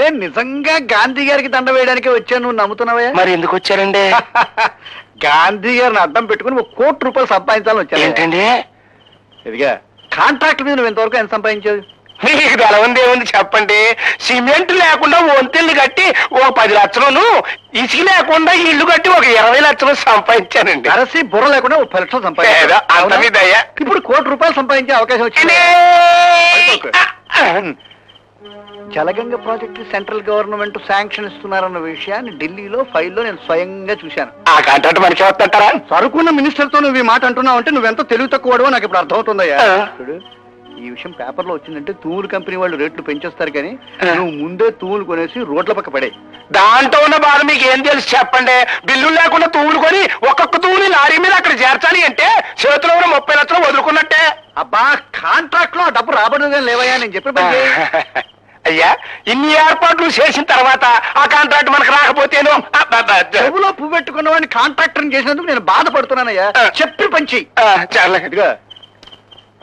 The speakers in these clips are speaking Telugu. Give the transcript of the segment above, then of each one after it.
నేను నిజంగా గాంధీ గారికి దండ వేయడానికి వచ్చాను, నువ్వు నమ్ముతున్నావా? మరి ఎందుకు వచ్చారండి? గాంధీ గారిని అడ్డం పెట్టుకుని ₹1 కోటి సంపాదించాలని వచ్చాను. ఏంటండి? ఇదిగా కాంట్రాక్ట్ మీద నువ్వు ఇంతవరకు ఎంత సంపాదించావు? మీకు బలవంది ఏముంది చెప్పండి. సిమెంట్ లేకుండా వంతెల్ని కట్టి ఒక 10 లక్షలను, ఇసుక లేకుండా ఇల్లు కట్టి ఒక 20 లక్షలు సంపాదించానండి. అరసి బుర్ర లేకుండా 30 లక్షలు సంపాదించావు. ఇప్పుడు ₹1 కోటి సంపాదించే అవకాశం వచ్చింది. Jalaganga project central government sanction ఇస్తున్నారన్న విషయాన్ని ఢిల్లీలో ఫైల్లో నేను స్వయంగా చూశాను. ఆ కాంట్రాక్ట్ మనకి వస్తుంటారా? సరుకున్న మినిస్టర్ తో నువ్వు ఈ మాట అంటున్నావు అంటే నువ్వెంత తెలివి తక్కువడో నాకు ఇప్పుడు అర్థమవుతుందయ్యా. చూడు, ఈ విషయం పేపర్లో వచ్చిందంటే తూములు కంపెనీ వాళ్ళు రేట్లు పెంచేస్తారు, కానీ నువ్వు ముందే తూములు కొనేసి రోడ్ల పక్క పడే. దాంట్లో ఉన్న బాధ మీకు ఏం తెలుసు చెప్పండి. బిల్లులు లేకుండా తూములు కొని ఒక్కొక్క తూముని లారీ మీద అక్కడ చేర్చాలి అంటే చేతిలో ఉన్న 30 లక్షలు వదులుకున్నట్టే. అబ్బా, కాంట్రాక్ట్ లో ఆ డబ్బు రాబడుగా లేవయ్యా, నేను చెప్పిన పని చేయి. అయ్యా, ఇన్ని ఏర్పాట్లు చేసిన తర్వాత ఆ కాంట్రాక్ట్ మనకు రాకపోతేను చెవులో పువ్వు పెట్టుకున్న వాడిని కాంట్రాక్టర్ చేసినందుకు నేను బాధపడుతున్నానయ్యా. చెప్పి పంచి ఇదిగా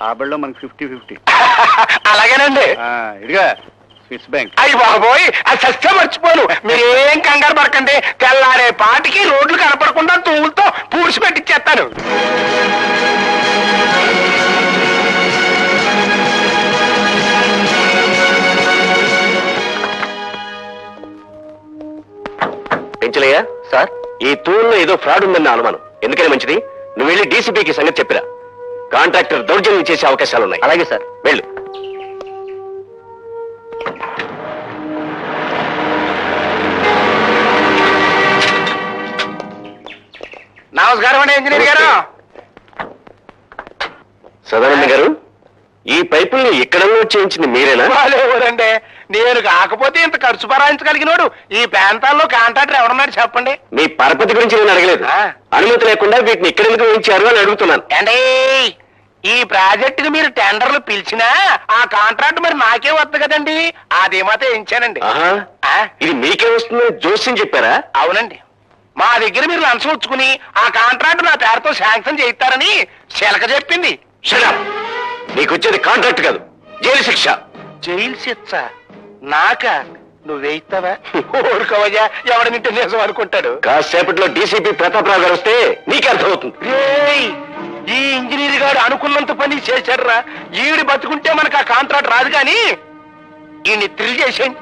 రాబడిలో మనకి 50-50. అలాగేనండి. ఇదిగా స్విస్ బ్యాంక్. అయ్యి బాబోయ్, అది సత్యం మర్చిపోను. మీరేం కంగారు పడకండి. తెల్లారే పాటికి రోడ్లు కనపడకుండా తూములతో పూడ్చి పెట్టిచ్చేస్తాను. పెంచలయ్యా సార్, ఈ తూములో ఏదో ఫ్రాడ్ ఉందన్న అనుమానం. ఎందుకని మంచిది, నువ్వు వెళ్ళి డీసీపీకి సంగతి చెప్పిరా. కాంట్రాక్టర్ దౌర్జన్యం చేసే అవకాశాలున్నాయి. అలాగే సార్, వెళ్ళు. నమస్కారం అండి ఇంజనీర్ గారు. సదానంద గారు, ఈ పైపుల్ని ఇక్కడ చేయించింది మీరేనా? వాళ్ళెవరండి, నేను కాకపోతే ఇంత ఖర్చు భరాయించగలిగినోడు ఈ ప్రాంతాల్లో కాంట్రాక్టర్ ఎవరున్నాడు చెప్పండి. మీ పరపతి గురించి నేను అడగలేదు. అనుమతి లేకుండా వీటిని ఇక్కడ ఎందుకు వేయించారు అని అడుగుతున్నాను. అంటే ఈ ప్రాజెక్టుకి మీరు టెండర్లు పిలిచినా ఆ కాంట్రాక్ట్ మరి నాకే వద్దు కదండి, అది మాత్రం వేయించానండి. ఇది మీకే వస్తుందని జోస్యం చెప్పారా? అవునండి, మా దగ్గర మీరు లంచం వచ్చుకుని ఆ కాంట్రాక్ట్ నా పేరుతో శాంక్షన్ చేయిస్తారని శిలక చెప్పింది. నీకు వచ్చేది కాంట్రాక్ట్ కాదు, జైలు శిక్ష. జైలు శిక్ష నాక? నువ్వు వేయిస్తావా? ఊరుకోవయ్యా, ఎవడనింటే నిజం అనుకుంటాడు. కాసేపట్లో డీసీపీ ప్రతాపరావు గారు వస్తే నీకే అర్థమవుతుంది. ఈ ఇంజనీర్ గారు అనుకున్నంత పని చేశాడురా. ఈవిడి బతుకుంటే మనకు ఆ కాంట్రాక్ట్ రాదు, కానీ ఈయన్ని థ్రిల్ చేసేయండి.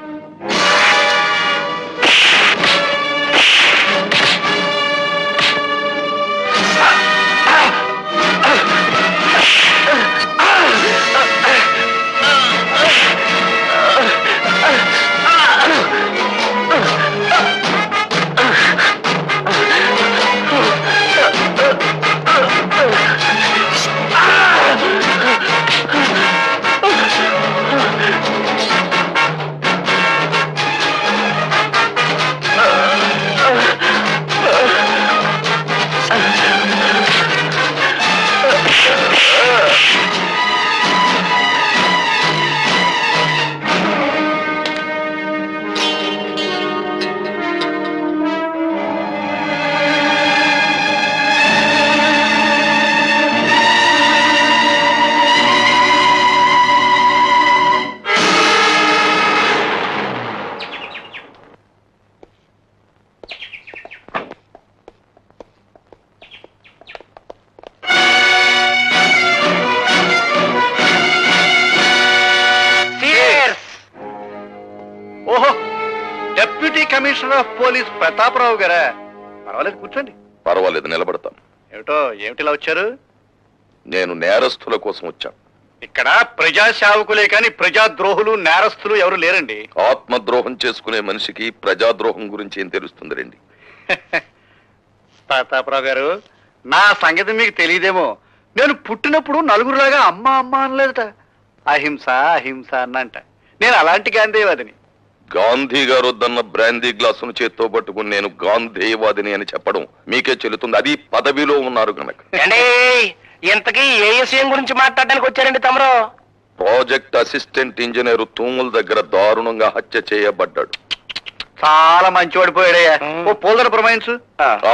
Deputy commissioner of police Prataparao గారా? పర్వాలేదు, కూర్చోండి. పర్వాలేదు, నిలబడతాను. ఏమిటిలా వచ్చారు? నేను నేరస్తుల కోసం వచ్చాను. ఇక్కడ ప్రజా సేవకులే కానీ ప్రజాద్రోహులు నేరస్తులు ఎవరు లేరండి. ఆత్మద్రోహం చేసుకునే మనిషికి ప్రజాద్రోహం గురించి ఏం తెలుస్తుంది రండి. ప్రతాపరావు గారు, నా సంగతి మీకు తెలియదేమో. నేను పుట్టినప్పుడు నలుగురులాగా అమ్మ అమ్మ అనలేదట, అహింస అహింస అన్నంట. నేను అలాంటి గాంధీవాదిని. గాంధీ గారు వద్దన్న బ్రాందీ గ్లాసును చేత్తో పట్టుకుని నేను గాంధీవాదిని అని చెప్పడం మీకే చెల్లుతుంది, అది పదవిలో ఉన్నారు కనుక. ఇంతకీ ఏ విషయం గురించి మాట్లాడడానికి వచ్చారండి తమరు? ప్రాజెక్ట్ అసిస్టెంట్ ఇంజనీర్ తూముల దగ్గర దారుణంగా హత్య చేయబడ్డాడు. చాలా మంచివాడు పోయాడయ్యా. ఓ పోల్దర ప్రమాయించు.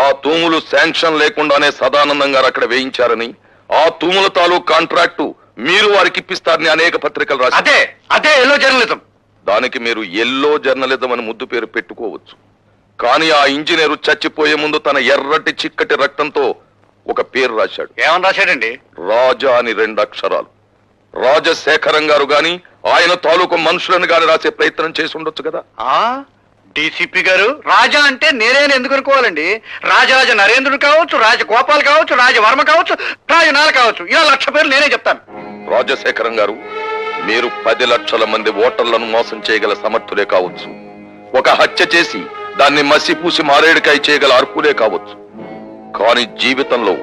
ఆ తూములు శాంక్షన్ లేకుండానే సదానందం గారు అక్కడ వేయించారని, ఆ తూముల తాలూకు కాంట్రాక్టు మీరు వారికి ఇప్పిస్తారని అనేక పత్రికలు రాశారు. అదే అదే ఎల్లో జర్నలిజం. దానికి మీరు ఎల్లో జర్నలిజం అని ముద్దు పేరు పెట్టుకోవచ్చు. కానీ ఆ ఇంజనీరు చచ్చిపోయే ముందు తన ఎర్రటి చిక్కటి రక్తంతో ఒక పేరు రాశాడు. ఏమని రాశాడండి? రాజా అని 2 అక్షరాలు. రాజశేఖరం గారు గాని ఆయన తాలూకు మనుషులను గాని రాసే ప్రయత్నం చేసి ఉండొచ్చు కదా. డీసీపీ గారు, రాజా అంటే నేనేని ఎందుకు అనుకోవాలండి? రాజరాజ నరేంద్రుడు కావచ్చు, రాజగోపాల్ కావచ్చు, రాజవర్మ కావచ్చు, రాజనాల కావచ్చు, ఇలా 1,00,000 పేర్లు నేనే చెప్తాను. రాజశేఖరం గారు, మీరు 10 లక్షల మంది ఓటర్లను మోసం చేయగల సమర్థులే కావచ్చు. ఒక హత్య చేసి దాన్ని మసిపూసి మారేడుకాయ చేయగల అర్హులే కావచ్చు. కానీ జీవితంలో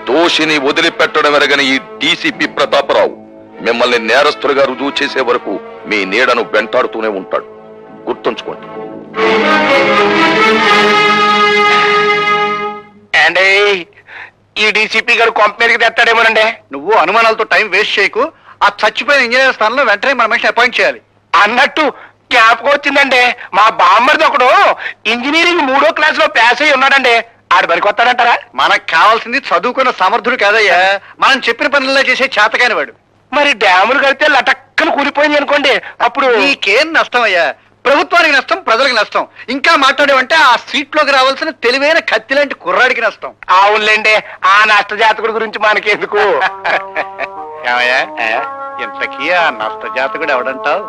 దోషిని వదిలిపెట్టడం ఎరగని ఈ డీసీపీ ప్రతాపరావు మిమ్మల్ని నేరస్తులుగా రుజువు చేసే వరకు మీ నీడను వెంటాడుతూనే ఉంటాడు. గుర్తుంచుకోండి. అంటే ఈ డీసీపీ గారు కంపెనీకి తెస్తాడేమోనండి. నువ్వు అనుమానాలతో టైం వేస్ట్ చేయకు. ఆ చచ్చిపోయిన ఇంజనీర్ స్థానంలో వెంటనే మన మనిషిని అపాయింట్ చేయాలి. అన్నట్టు జ్ఞాపకం వచ్చిందండి, మా బామ్మర్ది ఒకడు ఇంజనీరింగ్ 3వ క్లాస్ లో పాస్ అయ్యి ఉన్నాడండి. ఆడు పనికొస్తాడంటారా? మనకు కావాల్సింది చదువుకున్న సమర్థుడు కాదయ్యా, మనం చెప్పిన పనుల్లో చేసే చేతకాని వాడు. మరి డ్యాములు కడితే లటక్కన కూలిపోయింది అనుకోండి, అప్పుడు నీకేం నష్టం అయ్యా? ప్రభుత్వానికి నష్టం, ప్రజలకు నష్టం. ఇంకా మాట్లాడేవంటే ఆ సీట్లోకి రావాల్సిన తెలివైన కత్తి లాంటి కుర్రాడికి నష్టం. అవునులేండి, ఆ నష్ట జాతకుడి గురించి మనకెందుకు. ఏమయ్యా, ఇంతకీ ఆ నష్ట జాతకుడు ఎవడంటావు?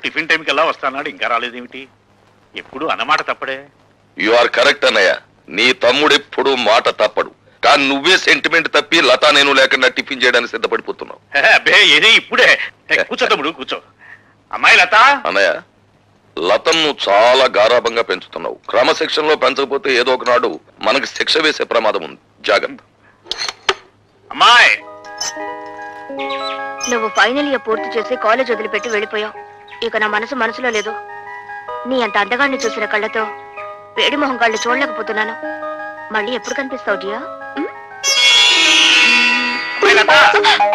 టిఫిన్ టైంకి ఎలా వస్తానాడు, ఇంకా రాలేదేమిటి? ఎప్పుడు అన్నమాట తప్పడే. యు ఆర్ కరెక్ట్ అన్నయ్య. నీ తమ్ముడు ఎప్పుడు మాట తప్పడు. కానీ నువ్వే సెంటిమెంట్ తప్పి లతా నేను లేకుండా టిఫిన్ చేయడానికి సిద్ధపడిపోతున్నావు. అబ్బే ఏది ఇప్పుడే. కూర్చో తమ్ముడు కూర్చో. అమ్మాయి లత. అన్నయ్య, లతను చాలా గారాభంగా పెంచుతున్నావు. క్రమశిక్షణలో పెంచకపోతే ఏదో ఒకనాడు మనకి శిక్ష వేసే ప్రమాదం ఉంది. జాగ్రత్త. అమ్మాయి, నువ్వు ఫైనల్ ఇయర్ పూర్తి చేసి కాలేజ్ వదిలిపెట్టి వెళ్ళిపోయావు. ఇక నా మనసులో లేదు. నీ అంత అందగాన్ని చూసిన కళ్ళతో వేడి మొహం కళ్ళు చూడలేకపోతున్నాను. మళ్ళీ ఎప్పుడు కనిపిస్తావు డియా?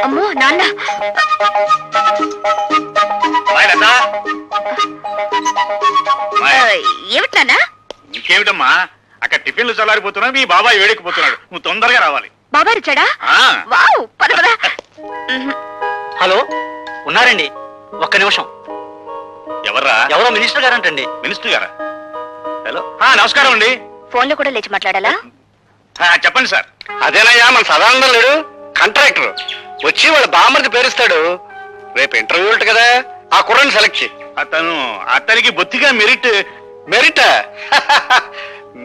అమ్మో నాన్న. ఏమిటి నాన్న? ఇంకేమిటమ్మా, అక్కడ టిఫిన్లు చల్లారిపోతున్నా, మీ బాబాయ్ వేడెక్కిపోతున్నాడు. నువ్వు తొందరగా రావాలి. బాబాయ్ వచ్చాడా? వావ్, పద పద. హలో, ఉన్నారండి, ఒక్క నిమిషం. ఎవర్రా? ఎవరో మినిస్టర్ గారంటండి. మినిస్టర్ గారా? హలో, నమస్కారం అండి. ఫోన్ లో కూడా లేచి మాట్లాడాలా? చెప్పండి సార్. అదేనయ్యా మన సదానందం లేడు. కాంట్రాక్టర్ వచ్చి వాళ్ళ బామ్మర్ది పేరుస్తాడు. రేపు ఇంటర్వ్యూ ఉంటుంది కదా, ఆ కుర్రని సెలెక్ట్ చేయి. అతనికి బొత్తిగా మెరిట్. మెరిట్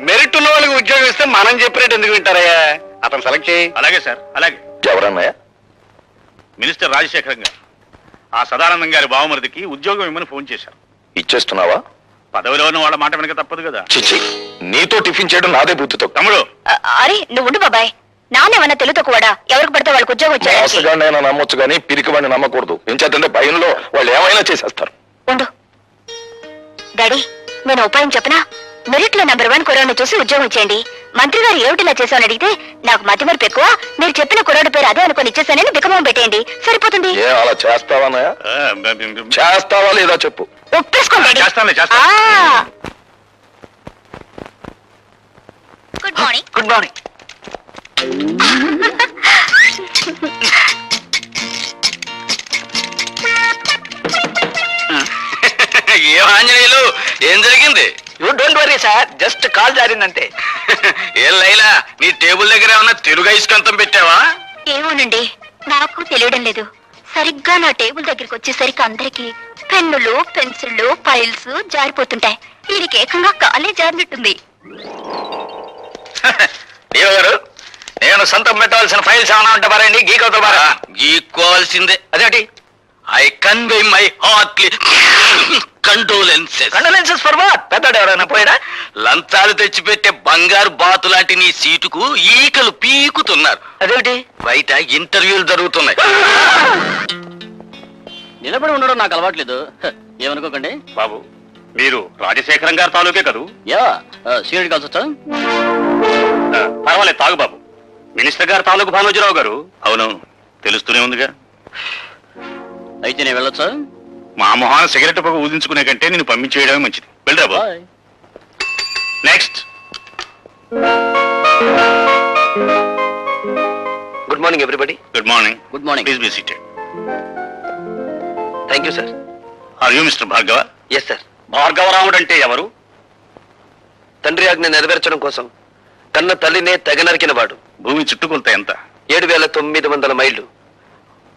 మెరిట్ ఉన్న వాళ్ళకి ఉద్యోగం ఇస్తే మనం చెప్పినట్టు ఎందుకు వింటారయ్యా? అతను సెలెక్ట్ చేయి. అలాగే సార్, అలాగే. ఎవరన్నయ్య? మినిస్టర్ రాజశేఖరం గారు ఆ సదానందం గారి బావమరిదికి ఉద్యోగం ఇమ్మని ఫోన్ చేశారు. ఇచ్చేస్తున్నావా? పదవిలో ఉన్న వాళ్ళ మాట వెనక తప్పదు కదా. చిచ్చి, నీతో టిఫిన్ చేయడం నాదే బుద్ధితో. తమ్ముడు, అరే నువ్వు ఉండు బాబాయ్. నానేమన్నా తెలుతో కూడా ఎవరికి పడితే వాళ్ళకి ఉద్యోగం వచ్చాడు. మోసగాడినైనా నమ్మొచ్చు కానీ పిరికివాడిని నమ్మకూడదు. ఏం చేద్దంటే భయంలో వాళ్ళు ఏమైనా చేసేస్తారు. ఉండు డాడీ, నేను ఉపాయం చెప్పనా? మెరిట్ లో నెంబర్ 1 కుర్రాడిని చూసి ఉద్యోగం ఇచ్చేయండి. మంత్రి గారు ఏమిటిలా చేశామని అడిగితే నాకు మతి మరపు ఎక్కువ, మీరు చెప్పిన కుర్రాడి పేరు అదే అనుకుని ఇచ్చేసానని బికమం పెట్టేయండి, సరిపోతుంది. ఏ అలా చేస్తావానయ్య? చేస్తావా లేదా చెప్పు. ఒప్పేసుకోండి. చేస్తానులే, చేస్తాను. Good morning. Good morning. ఏం ఆంజనేయులు, ఏం జరిగింది? You don't worry sir, just call జారిందంటే. ఏం లైలా, నీ టేబుల్ దగ్గర ఏమన్నా తెలుగు ఐస్కంతం పెట్టావా? ఏమోనండి, నాకు తెలియడం లేదు. సరిగ్గా నా టేబుల్ దగ్గరికి వచ్చేసరికి అందరికి పెన్నులు, పెన్సిళ్ళు, ఫైల్స్ జారిపోతుంటాయి. వీరికి ఏకంగా కాలే జారినట్టుంది. దేవ గారు, నేను సొంతం పెట్టవలసిన ఫైల్స్ ఏమైనా ఉంటే మరండి గీకోతారా? గీక్కోవాల్సిందే. అదేంటి? I convey my heartly condolences. Condolences for what? పెద్దడు ఎవరైనా పోయాడా? లంచాలు తెచ్చిపెట్టే బంగారు బాతు లాంటి నీ సీటుకు ఈకలు పీకుతున్నారు. అదేంటి? బయట ఇంటర్వ్యూలు జరుగుతున్నాయి. నిలబడి ఉండడం నాకు అలవాట్లేదు, ఏమనుకోకండి. బాబు, మీరు రాజశేఖరం గారి తాలూకే కదూ? యా, సీరియడ్ కాల్స్ వచ్చా? పర్వాలేదు, తాగు బాబు. మినిస్టర్ గారు తాలూకు భానోజీరావు గారు. అవును, తెలుస్తూనే ఉందిగా. అయితే నేను వెళ్ళొచ్చా? మా మొహాన సిగరెట్ పొగ ఊదించుకునే కంటే నేను పంపించేయడమే మంచిది. వెళ్ళరా బాబు. Bye. Next. Good morning everybody. Good morning. Good morning. Please be seated. Thank you sir. Are you mister Bhargava? Yes sir. భార్గవరాముడు అంటే ఎవరు? తండ్రి ఆజ్ఞ నెరవేర్చడం కోసం కన్న తల్లినే తెగ నరికిన వాడు. భూమి చుట్టుకొలత ఎంత? 7,900 మైళ్ళు.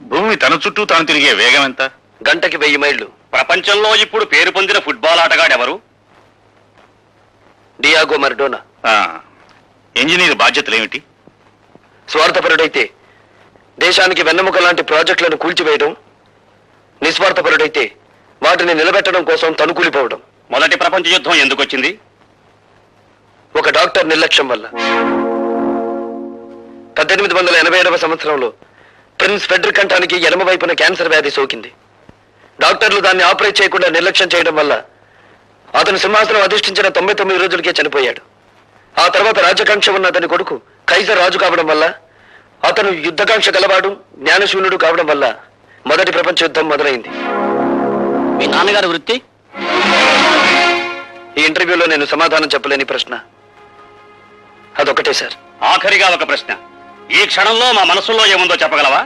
భూమి తన చుట్టూ తాను తిరిగే వేగం ఎంత? గంటకి 1000 మైళ్ళు. ప్రపంచంలో ఇప్పుడు పేరు పొందిన ఫుట్బాల్ ఆటగాడెవరు? Diego Maradona. ఇంజనీర్ బాధ్యతలు ఏమిటి? స్వార్థపరుడైతే దేశానికి వెన్నెముక లాంటి ప్రాజెక్టులను కూల్చివేయడం, నిస్వార్థపరుడైతే వాటిని నిలబెట్టడం కోసం తనుకూలిపోవడం. మొదటి ప్రపంచ యుద్ధం ఎందుకు వచ్చింది? ఒక డాక్టర్ నిర్లక్ష్యం వల్ల. 1887వ సంవత్సరంలో ప్రిన్స్ ఫెడ్రిక్ కంఠానికి ఎడమ వైపున క్యాన్సర్ వ్యాధి సోకింది. డాక్టర్లు దాన్ని ఆపరేట్ చేయకుండా నిర్లక్ష్యం చేయడం వల్ల అతను సింహాసనం అధిష్ఠించిన 99 రోజులకే చనిపోయాడు. ఆ తర్వాత రాజకాంక్ష ఉన్న అతని కొడుకు కైజర్ రాజు కావడం వల్ల, అతను యుద్ధకాంక్ష గలవాడు, జ్ఞానశూన్యుడు కావడం వల్ల మొదటి ప్రపంచ యుద్ధం మొదలైంది. మీ నాన్నగారి వృత్తి? ఈ ఇంటర్వ్యూలో నేను సమాధానం చెప్పలేని ప్రశ్న అదొకటే సార్. ఆఖరిగా ఒక ప్రశ్న. ఈ క్షణంలో మా మనసులో ఏముందో చెప్పగలవా?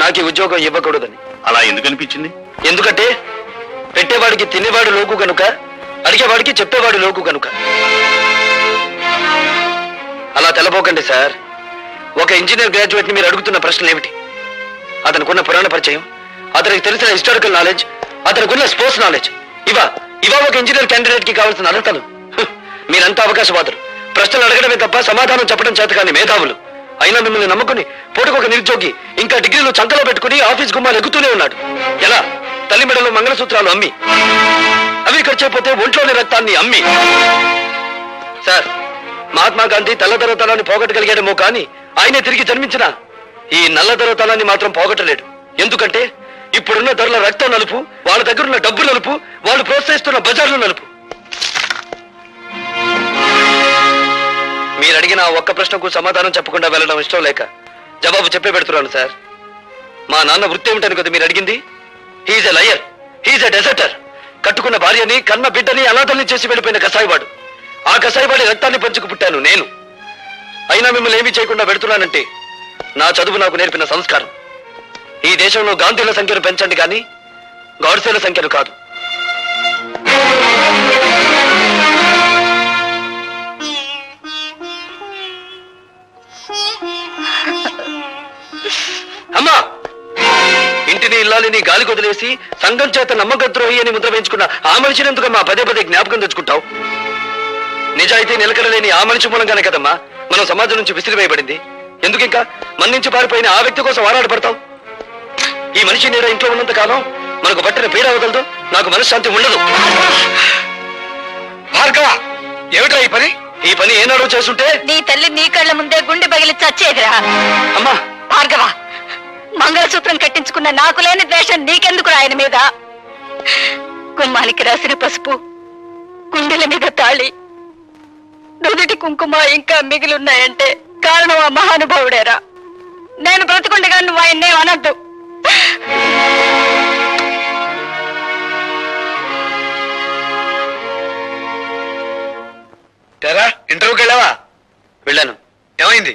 నాకు ఈ ఉద్యోగం ఇవ్వకూడదని. అలా ఎందుకు అనిపించింది? ఎందుకంటే పెట్టేవాడికి తినేవాడు లోకు కనుక, అడిగేవాడికి చెప్పేవాడు లోకు కనుక. అలా తెలబోకండి సార్. ఒక ఇంజనీర్ గ్రాడ్యుయేట్ ని మీరు అడుగుతున్న ప్రశ్నలు ఏమిటి? అతనికున్న పురాణ పరిచయం, అతనికి తెలిసిన హిస్టారికల్ నాలెడ్జ్, అతనికున్న స్పోర్ట్స్ నాలెడ్జ్, ఇవా ఒక ఇంజనీర్ క్యాండిడేట్ కి కావాల్సిన అర్హతలు. మీరంతా అవకాశవాదులు. ప్రశ్నలు అడగడమే తప్ప సమాధానం చెప్పడం చేత కానీ మేధావులు. అయినా మిమ్మల్ని నమ్ముకుని పూటకొక నిరుద్యోగి ఇంకా డిగ్రీలు చంకలో పెట్టుకుని ఆఫీస్ గుమ్మాలు ఎక్కుతూనే ఉన్నాడు. ఎలా? తల్లి మెడలో మంగళసూత్రాలు అమ్మి, అవి ఖర్చైపోతే ఒంట్లోని రక్తాన్ని అమ్మి. సార్, మహాత్మా గాంధీ తెల్లదొరతనాన్ని పోగొట్టగలిగాడేమో కానీ ఆయనే తిరిగి జన్మించిన ఈ నల్లదొరతనాన్ని మాత్రం పోగొట్టలేడు. ఎందుకంటే ఇప్పుడున్న ధరల రక్తం నలుపు, వాళ్ళ దగ్గరున్న డబ్బు నలుపు, వాళ్ళు ప్రోత్సహిస్తున్న బజార్లు నలుపు. మీరు అడిగిన ఒక్క ప్రశ్నకు సమాధానం చెప్పకుండా వెళ్ళడం ఇష్టం లేక జవాబు చెప్పే పెడుతున్నాను సార్. మా నాన్న వృత్తి ఏమిటని కదా మీరు అడిగింది? He's a liar, he's a deserter. కట్టుకున్న భార్యని, కన్న బిడ్డని అనాథల్ని చేసి వెళ్ళిపోయిన కసాయివాడు. ఆ కసాయివాడి రక్తాన్ని పంచుకు పుట్టాను నేను. అయినా మిమ్మల్ని ఏమీ చేయకుండా పెడుతున్నానంటే నా చదువు నాకు నేర్పిన సంస్కారం. ఈ దేశంలో గాంధీల సంఖ్యను పెంచండి కానీ గాడ్సేల సంఖ్యను కాదు. అమ్మా, ఇంటిని ఇల్లాలిని గాలి కొదిలేసి సంఘం చేత నమ్మకద్రోహి అని ముద్ర వేయించుకున్న ఆ మనిషిని ఎందుకమ్మా పదే పదే జ్ఞాపకం తెచ్చుకుంటావు? నిజాయితీ నిలకడలేని ఆ మనిషి మూలంగానే కదమ్మా మనం సమాజం నుంచి విసిరివేయబడింది. ఎందుకు ఇంకా మన నుంచి పారిపోయిన ఆ వ్యక్తి కోసం ఆరాటపడతావు? ఈ మనిషి నీడ ఇంట్లో ఉన్నంత కాలం మనకు పట్టిన పీడ వదలదు, నాకు మనశ్శాంతి ఉండదు. భార్గవ, ఏమిటా ఈ పని ఏనాడో చేస్తుంటే నీ తల్లి నీ కళ్ళ ముందే గుండె పగిలి చచ్చేదిరా. అమ్మా భార్గవ, మంగళసూత్రం కట్టించుకున్న నాకు లేని ద్వేషం నీకెందుకు ఆయన మీద? గుమ్మానికి రాసిన పసుపు, గుండెల మీద తాళి, నుదుటి కుంకుమ ఇంకా మిగిలిన్నాయంటే కారణం ఆ మహానుభావుడేరా. నేను బ్రతుకుండగా నువ్వు ఆయన్నే అనద్దు. ఇంటర్వ్యూకి వెళ్ళావా? వెళ్ళాను. ఏమైంది?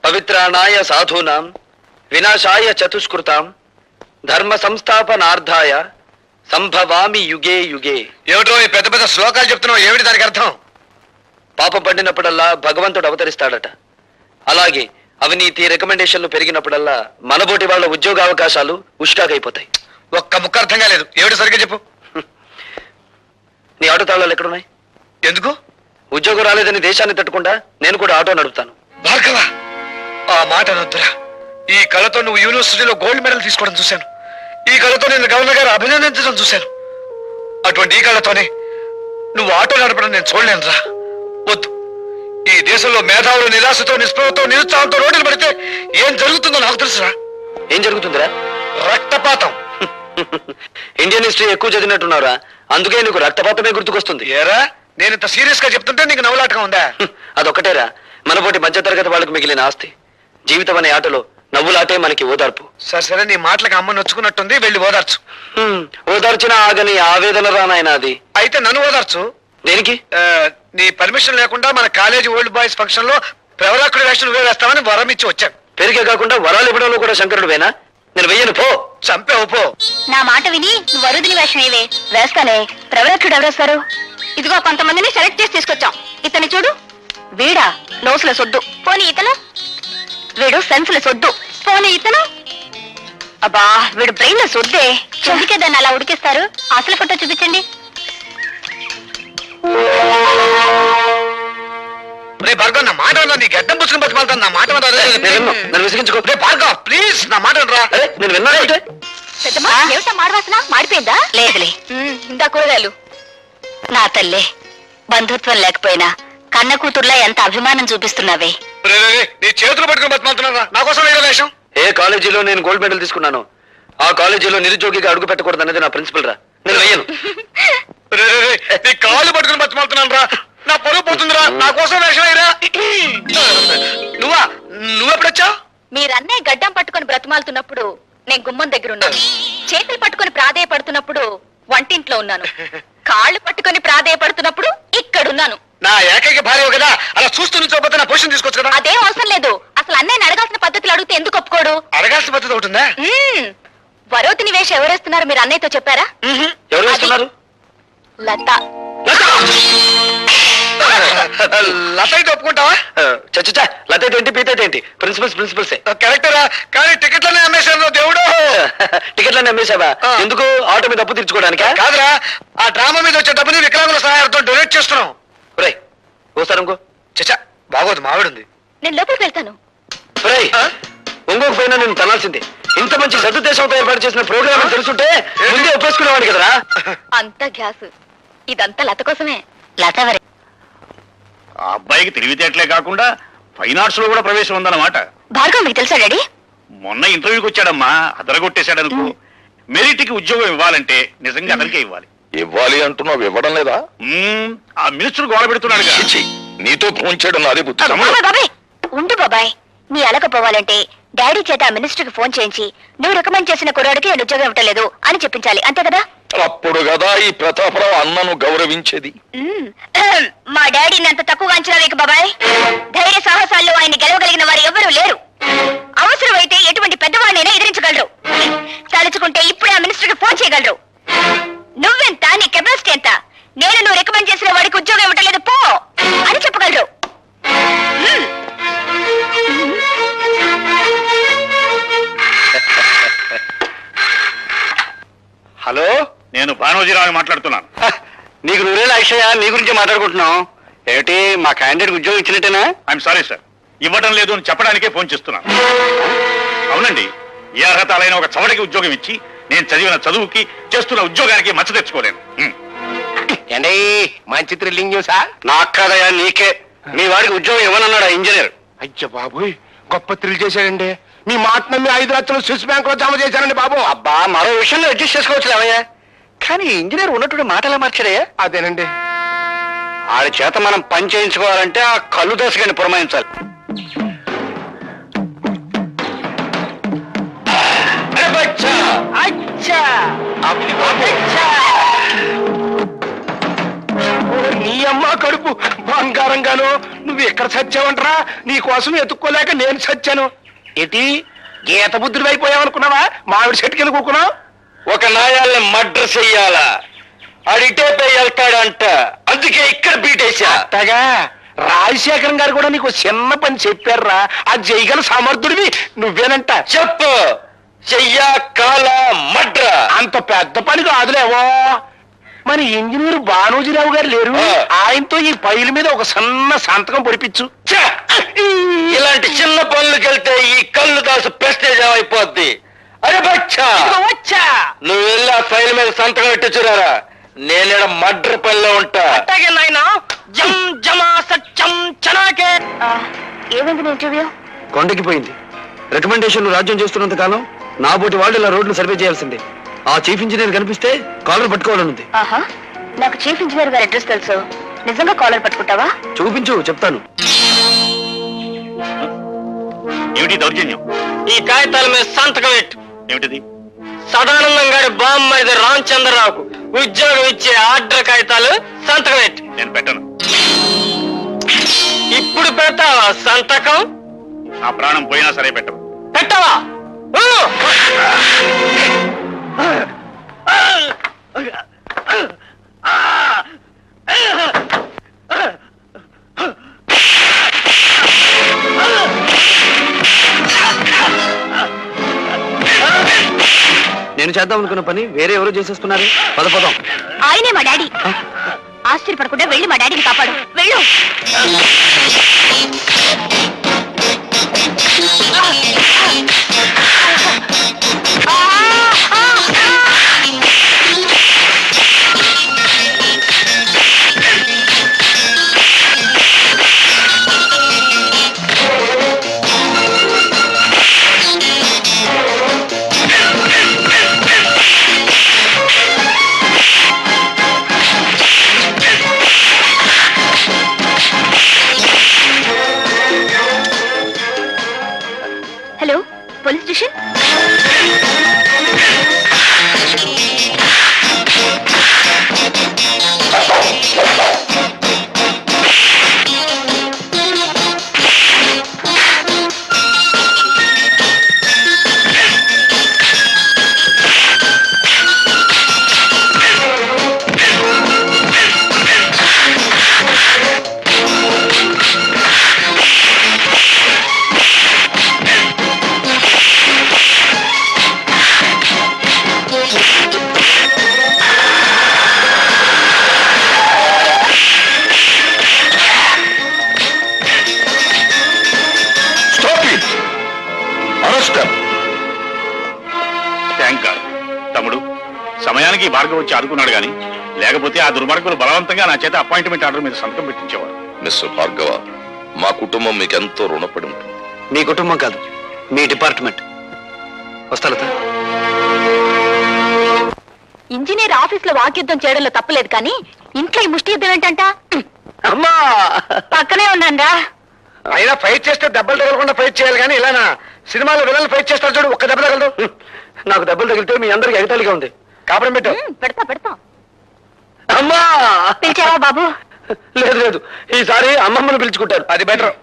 పవిత్రాణాయ సాధూనాం వినాశాయ చతుష్కృతాం ధర్మ సంస్థాపనార్థాయ సంభవామి యుగే యుగే. ఏమిటో ఈ పెద్ద పెద్ద శ్లోకాలు చెప్తున్నావు, ఏమిటి దానికి అర్థం? పాపం పండినప్పుడల్లా భగవంతుడు అవతరిస్తాడట. అలాగే అవినీతి రికమెండేషన్లు పెరిగినప్పుడల్లా మనబోటి వాళ్ళ ఉద్యోగ అవకాశాలు ఉష్టాగైపోతాయి. ఒక్క ముక్క అర్థం కాలేదు, ఏమిటి సరిగ్గా చెప్పు. నీ ఆటో తాళాలు ఎక్కడున్నాయి? ఎందుకు? ఉద్యోగం రాలేదని దేశాన్ని తట్టుకుండా నేను కూడా ఆటో నడుపుతాను. భార్గవ, ఆ మాట అనొద్దురా. ఈ కళతో నువ్వు యూనివర్సిటీలో గోల్డ్ మెడల్ తీసుకోవడం చూశాను. ఈ కళతో నేను గవర్నర్ గారు అభినందించడం చూశాను. అటువంటి ఈ కళతోనే నువ్వు ఆటో నడపడం నేను చూడలేనురా. వద్దు. ఈ దేశంలో మేధావులు నిరాశతో నిస్పృహతో నిరుత్సాహంతో రోడ్డులు పడితే ఏం జరుగుతుందో నాకు తెలుసురా. ఏం జరుగుతుందిరా? రక్తపాతం. ఇండియన్ హిస్టరీ ఎక్కువ చదివినట్టున్నారా, అందుకే నీకు రక్తపాతమే గుర్తుకొస్తుంది. ఏరా, నేను ఇంత సీరియస్ గా చెప్తుంటే నీకు నవ్వులాటగా ఉందా? అదొక్కటేరా మనపోటి మధ్యతరగతి వాళ్ళకు మిగిలిన ఆస్తి. జీవితం అనే ఆటలో నవ్వులాటే మనకి ఓదార్పు. సరే, నీ మాటలకు అమ్మ నొచ్చుకున్నట్టుంది, వెళ్ళి ఓదార్చు. ఓదార్చిన ఆగని ఆవేదన రానాయన అది. అయితే నన్ను ఓదార్చు. దేనికి? నీ పర్మిషన్ లేకుండా మన కాలేజీ ఓల్డ్ బాయ్స్ ఫంక్షన్ లో ప్రవరాకుడి వేషం నువ్వే వేస్తామని వరం ఇచ్చి వచ్చాను. పెరిగే కాకుండా వరాలు ఇవ్వడంలో కూడా శంకరుడు వేనా? నేను వెయ్యను, పో. చంపేవు, పో. నా మాట విని నువ్వు వరుదిని వేషం ఏవే వేస్తానే. ప్రవరక్షుడు ఎవరేస్తారు? ఇదిగో కొంతమందిని సెలెక్ట్ చేసి తీసుకొచ్చాం. ఇతని చూడు. వీడా నోసుల సొద్దు. పోనీ ఇతను? వీడు సెన్సుల సొద్దు. పోనీ ఇతను? అబ్బా, వీడు బ్రెయిన్ సొద్దే. చెందుకే దాన్ని అలా ఉడికిస్తారు. అసలు ఫోటో చూపించండి. భార్గవ్, నా మాట నీ గడ్డం పుచ్చుకుని బతిమాలుతాను. నా మాట నన్ను విసిగించుకో. భార్గవ్, ప్లీజ్ నా మాట రా. నేను విన్నాను. పెద్దమ్మా, ఏమిటా మాడవాసన? మాడిపోయిందా? లేదులే, ఇందా కూరగాయలు. నా తల్లే, బంధుత్వం లేకపోయినా కన్న కూతుర్లా ఎంత అభిమానం చూపిస్తున్నావే. నీ చేతులు పట్టుకుని బతిమాలుతున్నారా? నా కోసం వేషం. ఏ కాలేజీలో నేను గోల్డ్ మెడల్ తీసుకున్నాను, ఆ కాలేజీలో నిరుద్యోగిగా అడుగు పెట్టకూడదు అనేది నా ప్రిన్సిపల్ రా. నేను వెయ్యను. నీ కాళ్ళు పట్టుకుని బతిమాలుతున్నాను రా. నా పరువు పోతుందిరా. నా కోసం వేషం అయ్యరా. నువ్వెప్పుడొచ్చావు? మీరన్నే గడ్డం పట్టుకొని బ్రతిమాలుతున్నప్పుడు నేను గుమ్మం దగ్గర ఉన్నాను. చేతులు పట్టుకొని ప్రాధేయపడుతున్నప్పుడు వంటింట్లో ఉన్నాను. కాళ్ళు పట్టుకొని ప్రాధేయపడుతున్నప్పుడు ఇక్కడున్నాను. నా ఏకైక భార్య కదా, అలా చూస్తూ నుంచోపోతే నా పొజిషన్ తీసుకోవచ్చు కదా. అదేం అవసరం లేదు. అసలు అన్నయ్యని అడగాల్సిన పద్ధతులు అడిగితే ఎందుకు ఒప్పుకోడు? అడగాల్సిన పద్ధతి ఒకటిందా? వరోతిని వేషం ఎవరేస్తున్నారు మీరు అన్నయ్యతో చెప్పారా? ఎవరు వేస్తున్నారు? లత. లత అయితే ఒప్పుకుంటావా? చచ్చా, లత అయితే ఏంటి, పీత ఏంటి? ప్రిన్సిపల్స్ కరెక్టరా. కానీ టికెట్లనే అమ్మేశారు దేవుడు. టికెట్లన్నీ అమ్మేశావా? ఎందుకు? ఆటో మీద అప్పు తీర్చుకోవడానికి కాదురా. ఆ డ్రామా మీద వచ్చే డబ్బుని వికలాంగుల సహాయంతో డొనేట్ చేస్తున్నాం. రే, ఓసారి ఇంకో. చచ్చా, బాగోదు, మావిడుంది. నేను లోపలికి వెళ్తాను. ఇంకొక పైన నేను తనాల్సిందే. ఇంత మంచి సదుద్దేశంతో ఏర్పాటు చేసిన ప్రోగ్రామ్ తెలుసుంటే ముందే ఒప్పేసుకునేవాడు కదరా. అంత గ్యాస్ ఇదంతా లత కోసమే. లత ఎవరే? ఆ అబ్బాయికి తెలివితేటలే కాకుండా ఫైన్ ఆర్ట్స్ లో కూడా ప్రవేశం ఉందన్నమాట. భార్గవ్ మీకు తెలుసా డాడీ? మొన్న ఇంటర్వ్యూకి వచ్చాడమ్మా, అదరగొట్టేశాడనుకో. మెరిట్ కి ఉద్యోగం ఇవ్వాలంటే నిజంగా అతనికే ఇవ్వాలి. ఇవ్వాలి అంటున్నావు, ఇవ్వడం లేదా? ఆ మినిస్టర్ గోడ పెడుతున్నాడు. నీతో ఫోన్ చేయడం నాదే బుద్ధి. బాబాయ్ ఉండు బాబాయ్. నీ అలకపోవాలంటే డాడీ చేత ఆ మినిస్టర్ కి ఫోన్ చేయించి నువ్వు రికమెండ్ చేసిన కుర్రాడికి నేను ఉద్యోగం ఇవ్వట్లేదు అని చెప్పించాలి, అంతే కదా? అప్పుడు కదా ఈ ప్రతాపరావు అన్నను గౌరవించేది. మా డాడీని అంత తక్కువగా అంచనా వేయకు బాబాయ్. ధైర్య సాహసాల్లో ఆయన గెలవగలిగిన వారు ఎవరూ లేరు. అవసరమైతే ఎటువంటి పెద్దవాడినైనా ఎదిరించగలరు. తలుచుకుంటే ఇప్పుడే ఆ మినిస్టర్ కి ఫోన్ చేయగలరు. నువ్వెంత, నీ కెపాసిటీ ఎంత, నేను నువ్వు రికమెండ్ చేసిన వాడికి ఉద్యోగం ఇవ్వట్లేదు పో అని చెప్పగలరు. నేను భానోజీరావు మాట్లాడుతున్నాను. నీకు నువ్వేలా అక్షయ, నీ గురించి మాట్లాడుకుంటున్నాం ఏమిటి? మా క్యాండిడేట్ ఉద్యోగం ఇచ్చినట్టేనా? ఐఎమ్ సారీ సార్, ఇవ్వడం లేదు అని చెప్పడానికే ఫోన్ చేస్తున్నాను. అవునండి, ఏ అర్హత అయిన ఒక చవడికి ఉద్యోగం ఇచ్చి నేను చదివిన చదువుకి చేస్తున్న ఉద్యోగానికి మచ్చ తెచ్చుకోలేను. ఏండి మంచి థ్రిల్లింగ్ న్యూసా? నాకు కాదయా, నీకే. మీ వాడికి ఉద్యోగం ఇవ్వనన్నాడు ఇంజనీర్. అయ్య బాబోయ్, గొప్ప థ్రిల్ చేశాడండి. మీ మాట నమ్మి 5 లక్షలు స్విస్ బ్యాంక్ లో జమ చేశానండి బాబు. అబ్బా, మరో విషయంలో అడ్జస్ట్ చేసుకోవచ్చు లేవయ్యా. కానీ ఇంజనీర్ ఉన్నట్టు మాటలా మార్చాడయ్యా. అదేనండి. ఆడి చేత మనం పని చేయించుకోవాలంటే ఆ కళ్ళు దశగాని పురమాయించాలి. నీ అమ్మ కడుపు బంగారంగాను. నువ్వు ఎక్కడ చచ్చావంటరా? నీ కోసం ఎత్తుక్కోలేక నేను చచ్చాను. ఏంటి గీత బుద్ధుడు అయిపోయావనుకున్నావా? మామిడి చెట్టుకెళ్ళి కూకున్నావు. ఒక నాయాల్ని మర్డర్ చెయ్యాలా, అడిటే పోయి వెళ్తాడంట, అందుకే ఇక్కడ బీటేశా. అట్టగా రాజశేఖరం గారు కూడా నీకు చిన్న పని చెప్పారా? అది చేయగల సమర్థుడివి నువ్వేనంట. చెప్పు, చెయ్యా కాల మడ్ర. అంత పెద్ద పని కాదులేవో. మన ఇంజనీర్ భానోజీరావు గారు లేరు, ఆయనతో ఈ ఫైల్ మీద ఒక సన్న సంతకం పొడిపించు. ఇలాంటి చిన్న పనులకెళ్తే ఈ కళ్ళు దాసు ప్రెస్టేజ్ అయిపోద్ది. అరే బచ్చా, వచ్చా నువ్వు వెళ్ళి ఆ ఫైల్ మీద సంతకం పెట్టించురారా. నేను మర్డర్ పనిలో ఉంటా. అట్టాగే నాయనా. జం జమా సత్యం చనాకే. ఏమైంది ఇంటర్వ్యూ? కొండకిపోయింది. రికమెండేషన్లు రాజ్యం చేస్తున్నంత కాలం నా బోటి వాళ్ళు ఇలా రోడ్లు సర్వే చేయాల్సిందే. ఆ చీఫ్ ఇంజనీర్ కనిపిస్తే కాలర్ పట్టుకోవాలనుంది. ఆహా, నాకు చీఫ్ ఇంజనీర్ గారి అడ్రస్ తెలుసు. నిజంగా కాలర్ పట్టుకుంటావా? చూపించు, చెప్తాను. ఏమిటి దౌర్జన్యం? ఈ కాగితాల మీద సంతకం పెట్టు. ఏమిటిది? సదానందం గారి బామ్మది రామచంద్రరావుకు ఉద్యోగం ఇచ్చే ఆర్డర్ కాగితాలు సంతకం పెట్టు. నేను పెట్టను. ఇప్పుడు పెడతావా సంతకం? నా ప్రాణం పోయినా సరే పెట్టను. పెట్టవా? నేను చేద్దాం అనుకున్న పని వేరే ఎవరో చేసేస్తున్నారు. పదం. ఆయనే మా డాడీ. ఆశ్చర్యపడకుండా వెళ్ళి మా డాడీని కాపాడు. వెళ్ళు. Hello, police station. Thank God. తమ్ముడు, సమయానికి భార్గవ్ వచ్చి ఆదుకున్నాడు గాని లేకపోతే ఆ దుర్మార్గులు బలవంతంగా నా చేత అపాయింట్మెంట్ ఆర్డర్ మీద సంతకం పెట్టించేవారు. మిస్టర్ భార్గవ, మా కుటుంబం మీకెంతో రుణపడి ఉంటుంది. మీ కుటుంబం కాదు, మీ డిపార్ట్మెంట్. వస్తా లత. ఇంజనీర్ ఆఫీస్ లో వాక్యుద్ధం చేయడంలో తప్పలేదు, కానీ ఇంట్లో ఈ ముష్టి యుద్ధం ఏంటంట? అమ్మా, పక్కనే ఉన్నారా? అయినా ఫైట్ చేస్తే దెబ్బలు తగలకుండా ఫైట్ చేయాలి కానీ ఇలానా? సినిమాలో విలన్లు ఫైట్ చేస్తారు చూడు, ఒక్క దెబ్బ తగలదు. నాకు దెబ్బలు తగిలితే మీ అందరికి ఎగతాళిగా ఉంది. కాపురం పెట్టు. పెడతా. అమ్మా, పిలిచావా బాబు? లేదు, ఈసారి అమ్మమ్మను పిలుచుకుంటారు. అది బెటర్.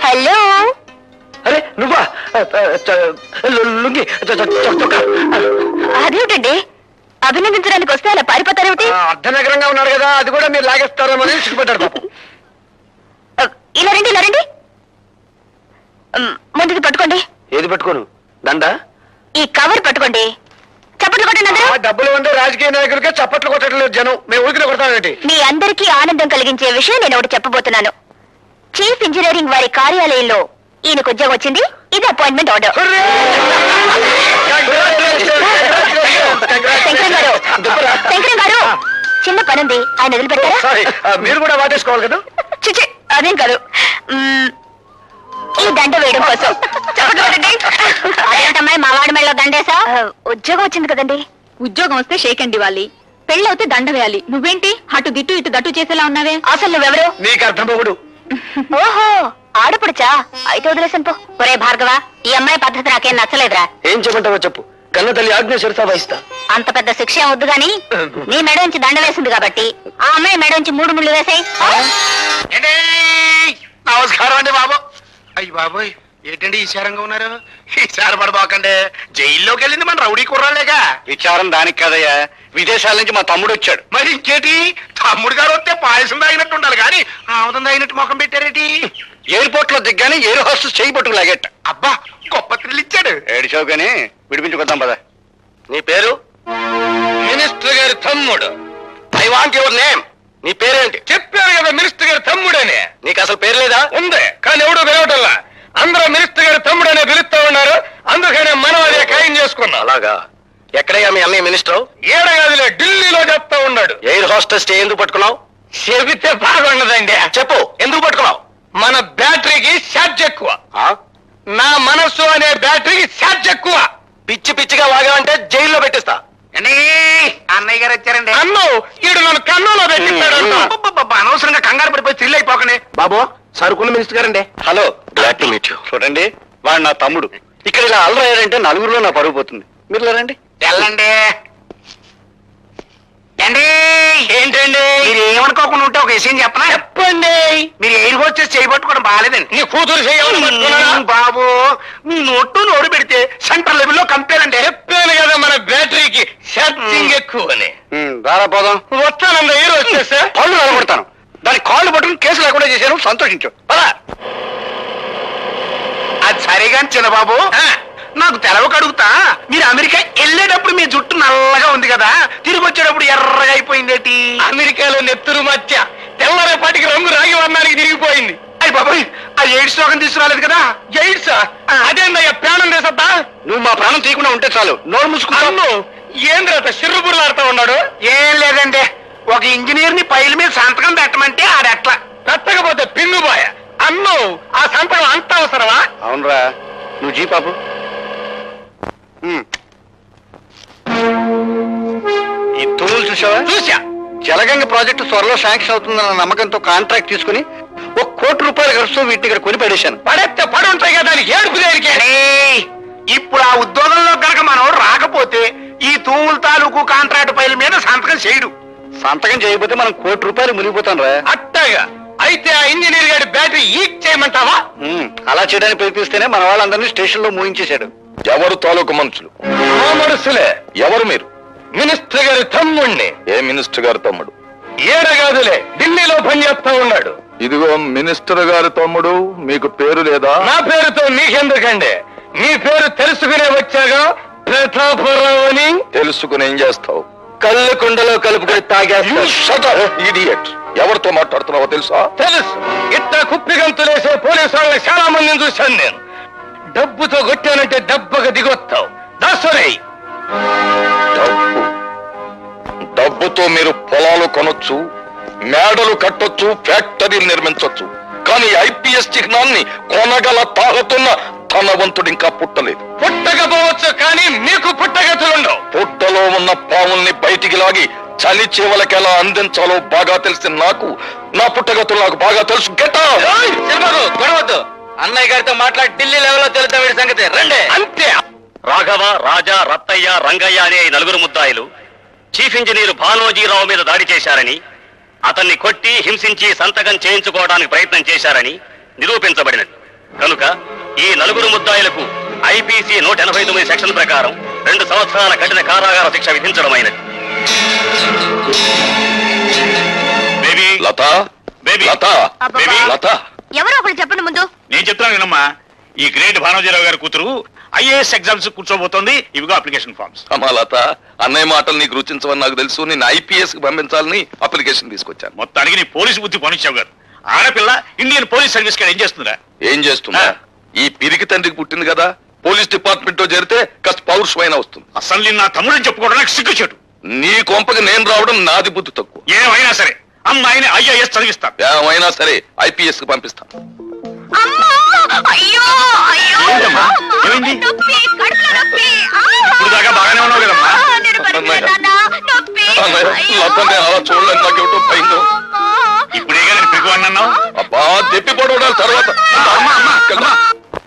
హలో. అరే నువ్వా? లుంగి అదేమిటండి, అభినందించడానికి వస్తే అలా పారిపోతారేమిటి? అర్ధనగరంగా ఉన్నాడు కదా, అది కూడా మీరు లాగేస్తారేమో అని సిగ్గుపడ్డాడు పాపం. ఇలా రండి. ముందుది పట్టుకోండి. ఏది పట్టుకోను? దండ? ఈ కవర్ పట్టుకోండి. చప్పట్లు కొట్టండి అందరూ. డబ్బులు ఉండే రాజకీయ నాయకులకే చప్పట్లు కొట్టడం లేదు జనం. మేము ఊరికి కొడతామేంటి? మీ అందరికీ ఆనందం కలిగించే విషయం నేను ఒకటి చెప్పబోతున్నాను. చీఫ్ ఇంజనీరింగ్ వారి కార్యాలయంలో ఈయనకు ఉద్యోగం వచ్చింది. ఇది అపాయింట్మెంట్ ఆర్డర్. శంకరం గారు, చిన్న పనుంది, ఆయన వదిలిపెట్టారా? సారీ, మీరు కూడా వాటేసుకోవాలి కదా. చిచి, అదేం కాదు. ఈ దండ వేయడం కోసం. చప్పట్లు కొట్టండి. అదేంటమ్మాయి మా వాడి మెళ్ళలో దండేసా? ఉద్యోగం వచ్చింది కదండి. ఉద్యోగం వస్తే షేక్ అండ్ ఇవ్వాలి, పెళ్ళవుతే దండ వేయాలి. నువ్వేంటి అటు దిట్టు ఇటు దట్టు చేసేలా ఉన్నావే? అసలు నువ్వెవరు? నీకు అర్థం పోగుడు. ఓహో, ఆడపడుచా? అయితే వదిలేసాను పో. ఒరే భార్గవ, ఈ అమ్మాయి పద్ధతి నాకేం నచ్చలేదురా. ఏం చెప్పంటావో చెప్పు. కన్న తల్లి ఆజ్ఞ శిరసా వహిస్తా. అంత పెద్ద శిక్ష ఏం వద్దు గాని నీ మెడ నుంచి దండ వేసింది కాబట్టి ఆ అమ్మాయి మెడ నుంచి 3 ముళ్ళు వేసాయి. నమస్కారం అండి బాబు. అయ్యి బాబోయ్, ఏంటండి ఈశారంగా ఉన్నారు? ఈసారి పడబోకండి. జైల్లోకి వెళ్ళింది మన రౌడీ కుర్రాలేగా. విచారం దానికి కదయ్యా, విదేశాల నుంచి మా తమ్ముడు వచ్చాడు. మరి ఇంకేటి, తమ్ముడు గారు వస్తే పాయసం తాగినట్టు ఉండాలి కానీ ఆముదం తాగినట్టు ముఖం పెట్టారేటి? ఎయిర్పోర్ట్ లో దిగ్గానే ఎయిర్ హోస్టెస్ చేయి పట్టుకు లాగేట. అబ్బా, గొప్ప థ్రిల్ ఇచ్చాడు. ఏడిచావు కానీ విడిపించుకొద్దాం పద. నీ పేరు? మినిస్టర్ గారి తమ్ముడు. I want your name. నీ పేరేంటి? చెప్పారు కదా మినిస్టర్ గారి తమ్ముడని. నీకు అసలు పేరు లేదా? ఉంది, కానీ ఎవడో పిలవటల్లా. అందరూ మినిస్టర్ గారి తమ్ముడనే పిలుస్తా ఉన్నారు, అందుకనే మనం అదే ఖాయం చేసుకున్నాం. అలాగా? ఎక్కడయ్యా మీ అన్నయ్య మినిస్టర్? ఏడగాదిలే, ఢిల్లీలో చెప్తా ఉన్నాడు. ఎయిర్ హోస్టెస్ ఎందుకు పట్టుకున్నావు? చెబితే బాగుండదండి. చెప్పు, ఎందుకు పట్టుకున్నావు? మన బ్యాటరీకి ఛార్జ్ ఎక్కువ. నా మనస్సు అనే బ్యాటరీకి ఛార్జ్ ఎక్కువ. పిచ్చి పిచ్చిగా వాగావంటే జైల్లో పెట్టిస్తా. అన్నయ్య గారు వచ్చారండి. అన్ను ఈడు నన్ను కన్నులో పెట్టిస్తాడు. అనవసరంగా కంగారు పడిపోయి థ్రిల్ అయిపోకనే. బాబు, సరుకున్న మినిస్టర్ గారండి. Hello, glad to meet you. చూడండి, వాడు నా తమ్ముడు. ఇక్కడ ఇలా అల్లరయ్యారంటే నలుగురిలో నా పరుగు పోతుంది. మీరు రండి. తెల్లండి. ఏంటండి మీరు ఏమనుకోకుండా ఉంటే ఒక విషయం చెప్పనా? చెప్పండి. మీరు ఎయిర్ హోస్టెస్ చేయబట్టుకోవడం బాగాలేదండి. నీ కూతురు చేయాలి బాబు. మీ నోడు పెడితే సెంట్రల్ లెవెల్లో కంపేర్ అంటే. చెప్పాను కదా మన బ్యాటరీకి ఛార్జింగ్ ఎక్కువ అని. రారా పోదాం. వస్తానండి, ఎయిర్ హోస్టెస్. పళ్ళు నిలబడతాను. దాని కాళ్ళు పట్టుకుని కేసు లేకుండా చేశాను, సంతోషించు. అది సరిగా చిన్నబాబు, నాకు తెలవక అడుగుతా. మీరు అమెరికా వెళ్ళేటప్పుడు మీ జుట్టు నల్లగా ఉంది కదా, తిరిగి వచ్చేటప్పుడు ఎర్రగా అయిపోయిందేటి? అమెరికాలో నెత్తురు మధ్య తెల్లరేపాటికి రంగు రాగి వర్ణానికి తిరిగిపోయింది. అయ్యి బాబాయ్, ఆ ఎయిడ్స్ రోగం తీసుకురాలేదు కదా? ఎయిడ్స్ అదేందయ్యా, ప్రాణం తీసద్దా? నువ్వు మా ప్రాణం తీయకుండా ఉంటే చాలు. నోరు మూసుకున్నాను. ఏంద్రత సిర్రుబుర్లాడుతూ ఉన్నాడు? ఏం లేదండి, ఒక ఇంజనీర్ ని పైల మీద సంతకం పెట్టమంటే ఆడెట్లా పెట్టకపోతే పిన్నుబాయ. అన్ను ఆ సంతకం అంత అవసరమా? అవునరా, నువ్వు జీ పాపు. ఈ తూములు చూసావా? చూసా. జలగంగ ప్రాజెక్టు త్వరలో శాంక్షన్ అవుతుందన్న నమ్మకంతో కాంట్రాక్ట్ తీసుకుని ₹1 కోటి ఖర్చుతో వీటిని ఇక్కడ కొని పడేశాను. పడేస్తే పడి ఉంటాయి కదా, ఏడుపు దేనికి? ఇప్పుడు ఆ ఉద్యోగంలో కనుక మనం రాకపోతే ఈ తూముల తాలూకు కాంట్రాక్ట్ పైల మీద సంతకం చేయడు. సంతకం చేయకపోతే మనం ₹1 మునిగిపోతాం రా. అట్టగా అయితే ఆ ఇంజనీర్ గారి బ్యాటరీ ఈక్ చేయమంటావా? అలా చేయడానికి ప్రయత్నిస్తేనే మన వాళ్ళందరినీ స్టేషన్ లో మూయించేశాడు. ఎవరు తాలూకు మనుషులు? మా మనసులే. ఎవరు మీరు? మినిస్టర్ గారి తమ్ముణ్ణి. ఏ మినిస్టర్ గారి తమ్ముడు? ఏడగాదులే, ఢిల్లీలో పనిచేస్తా ఉన్నాడు. ఇదిగో మినిస్టర్ గారి తమ్ముడు, మీకు పేరు లేదా? నా పేరుతో నీకెందుకండి? మీ పేరు తెలుసుకునే వచ్చాగా, ప్రతాపరావు అని. తెలుసుకుని ఏం చేస్తావు? కళ్ళు కుండలో కలుపుకొని తాగేస్తా. ఇడియట్. ఎవరితో మాట్లాడుతున్నావో తెలుసా? తెలుసు. ఇట్ట కుప్పిగంతులేసే పోలీసు వాళ్ళని చాలా మందిని చూశాను నేను. డబ్బుతో కొట్టానంటే దెబ్బగా దిగొస్తావు. దాసరే, డబ్బుతో మీరు పొలాలు కొనొచ్చు, మేడలు కట్టొచ్చు, ఫ్యాక్టరీలు నిర్మించొచ్చు, కానీ ఐపీఎస్ చిహ్నాన్ని కొనగల తాగుతున్న ధనవంతుడు ఇంకా పుట్టలేదు. పుట్టకపోవచ్చు, కానీ మీకు పుట్టగతులుండవు. పుట్టలో ఉన్న పావుల్ని బయటికి లాగి చలి చేవలకి ఎలా అందించాలో బాగా తెలిసిన నాకు నా పుట్టగతులు నాకు బాగా తెలుసు. గొడవద్దు. అన్నయ్య గారితో మాట్లాడి ఢిల్లీ లెవెల్లో తెలుద్దాం వీడి సంగతి. రండి. అంతే. రాఘవ, రాజా, రత్తయ్య, రంగయ్య అనే 4 ముద్దాయిలు చీఫ్ ఇంజనీర్ భానోజీరావు మీద దాడి చేశారని, అతన్ని కొట్టి హింసించి సంతకం చేయించుకోవడానికి ప్రయత్నం చేశారని నిరూపించబడినది. కనుక ఈ 4 ముద్దాయిలకు ఐపీసీ 189 సెక్షన్ ప్రకారం 2 సంవత్సరాల కఠిన కారాగార శిక్ష విధించడమైనది. బేబీ, లత, బేబీ, లత, అబ్బబ్బా. లత. ఎవరో ఒకరు చెప్పండి ముందు. నేను చెప్తున్నాను వినమ్మా. ఈ గ్రేట్ భానోజీరావు గారి కూతురు ఐఏఎస్ ఎగ్జామ్స్ కూర్చోబోతోంది. ఇవిగో అప్లికేషన్ ఫార్మ్స్. అమ్మా లత, అన్నయ్య మాటలు నీకు రుచించవని నాకు తెలుసు. నేను ఐపీఎస్ కి పంపించాలని అప్లికేషన్ తీసుకొచ్చాను. మొత్తానికి నీ పోలీసు బుద్ధి పనిచ్చావు గారు. ఆడపిల్ల ఇండియన్ పోలీస్ సర్వీస్ కాడ ఏం చేస్తుందా? ఏం చేస్తున్నా? ఈ పిరికి తండ్రికి పుట్టింది కదా, పోలీస్ డిపార్ట్మెంట్ లో చేరితే కాస్త పౌరుషమైన వస్తుంది. అసలు నేను నా తమ్ముడని చెప్పుకోవడం నాకు సిగ్గుచేటు. నీ కొంపకి నేను రావడం నాది బుద్ధి తక్కువ. ఏమైనా సరే అమ్మాయిని ఐఏఎస్ చదివిస్తాను. ఏమైనా సరే ఐపీఎస్ కి పంపిస్తాను. ఏంటమ్మా? ఏమైంది? ఇప్పుడు దాకా బాగానే ఉన్నావు కదమ్మా. అన్నయ్య, లతని అలా చూడలేక నాకు